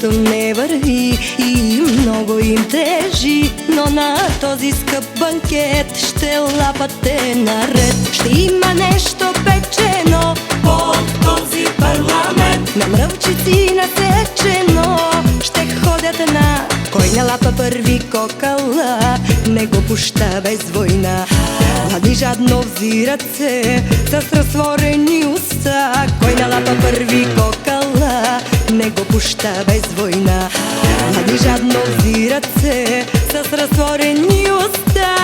нещо не върви и много им тежи, но на този скъп банкет ще лапате наред. Ще има нещо печено от този парламент, на мръвчици насечено. Ще ходят на кой налапа първи кокала, не го пуща без война. Млади жадно взират се с разтворени уста. Кой налапа първи кокала, не го пуща без война. Млади жадно взират се с разтворени уста.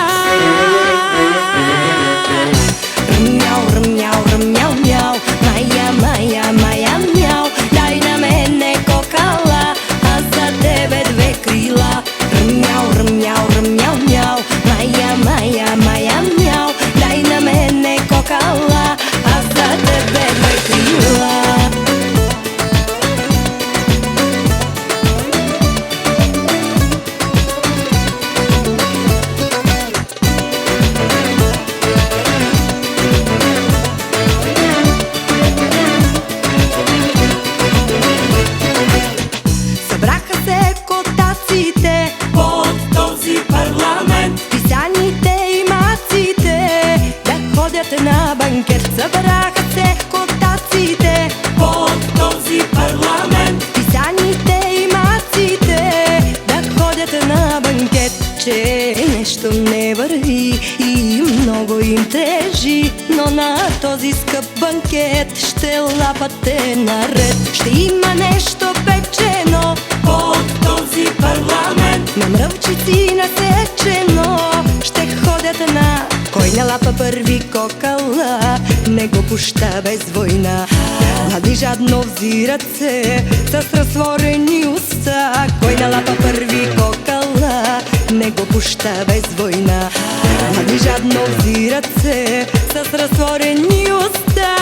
Ръмняу, ръмняу, ръмняу, мяу, мая, мая, мая, мяу. Дай на мене кокала, а за тебе две крила. Ръмняу, ръмняу, ръмняу, мяу, мая, мая, мая, мяу. Дай на мене кокала, а за тебе две крила. Събраха се котаците от този парламент, писаните и маците да ходят на банкет. Събраха се котаците от този парламент, писаните и маците да ходят на банкет. Че нещо не върви и много им тежи, но на този скъп банкет ще лапате наред. Ще има нещо печено от този парламент, на мръвчици насечено. Ще ходят на кой налапа първи кокала, не го пуща без война. Млади жадно взират се с разтворени уста. Кой налапа първи кокала, не го пуща без война. Млади жадно взират се с разтворени уста.